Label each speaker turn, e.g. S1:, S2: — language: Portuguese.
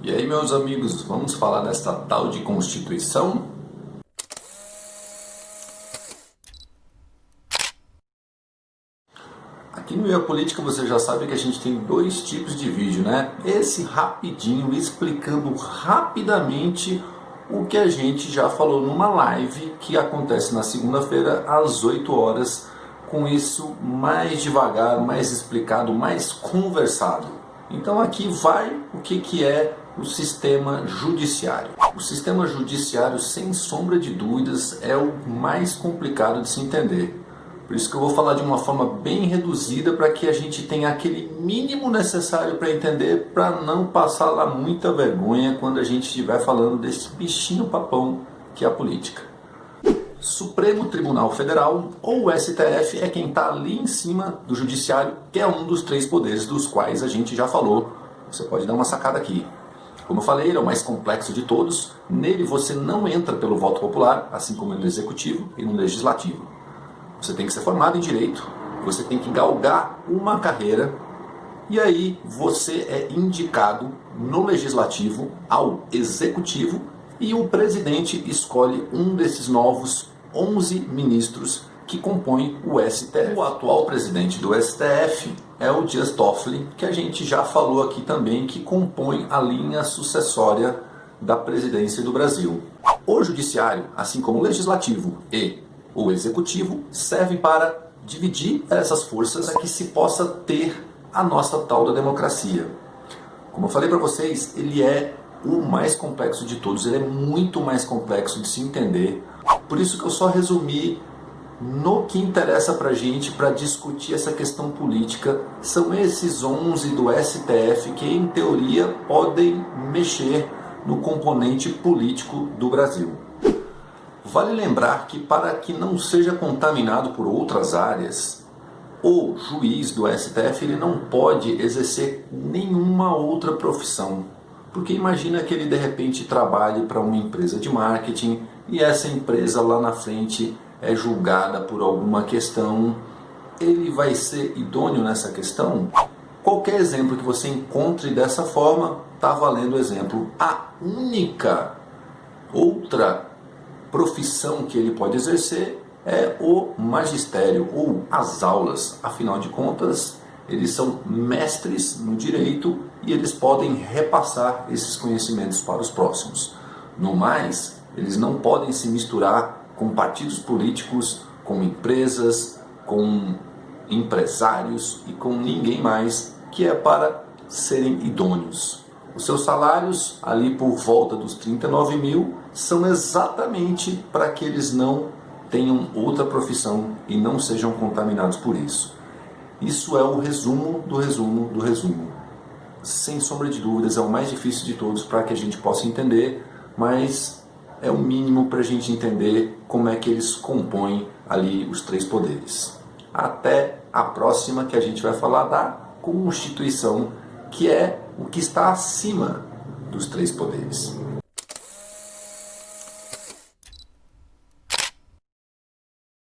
S1: E aí, meus amigos, vamos falar desta tal de Constituição? Aqui no IA Política você já sabe que a gente tem dois tipos de vídeo, né? Esse rapidinho, explicando rapidamente o que a gente já falou numa live que acontece na segunda-feira às 8 horas, com isso mais devagar, mais explicado, mais conversado. Então aqui vai o que é o sistema judiciário. O sistema judiciário, sem sombra de dúvidas, é o mais complicado de se entender. Por isso que eu vou falar de uma forma bem reduzida para que a gente tenha aquele mínimo necessário para entender, para não passar lá muita vergonha quando a gente estiver falando desse bichinho papão que é a política. Supremo Tribunal Federal, ou o STF, é quem está ali em cima do judiciário, que é um dos três poderes dos quais a gente já falou. Você pode dar uma sacada aqui. Como eu falei, ele é o mais complexo de todos. Nele você não entra pelo voto popular, assim como no executivo e no legislativo. Você tem que ser formado em direito, você tem que galgar uma carreira, e aí você é indicado no legislativo ao executivo, e o presidente escolhe um desses novos 11 ministros que compõem o STF. O atual presidente do STF é o Dias Toffoli, que a gente já falou aqui também, que compõe a linha sucessória da presidência do Brasil. O judiciário, assim como o legislativo e o executivo, serve para dividir essas forças para que se possa ter a nossa tal da democracia. Como eu falei para vocês, ele é o mais complexo de todos, ele é muito mais complexo de se entender. Por isso que eu só resumi no que interessa para a gente, para discutir essa questão política. São esses 11 do STF que, em teoria, podem mexer no componente político do Brasil. Vale lembrar que, para que não seja contaminado por outras áreas, o juiz do STF ele não pode exercer nenhuma outra profissão. Porque imagina que ele de repente trabalhe para uma empresa de marketing e essa empresa lá na frente é julgada por alguma questão. Ele vai ser idôneo nessa questão? Qualquer exemplo que você encontre dessa forma está valendo o exemplo. A única outra profissão que ele pode exercer é o magistério ou as aulas. Afinal de contas, eles são mestres no direito e eles podem repassar esses conhecimentos para os próximos. No mais, eles não podem se misturar com partidos políticos, com empresas, com empresários e com ninguém mais, que é para serem idôneos. Os seus salários, ali por volta dos 39 mil, são exatamente para que eles não tenham outra profissão e não sejam contaminados por isso. Isso é o resumo do resumo do resumo. Sem sombra de dúvidas, é o mais difícil de todos para que a gente possa entender, mas é o mínimo para a gente entender como é que eles compõem ali os três poderes. Até a próxima, que a gente vai falar da Constituição, que é o que está acima dos três poderes.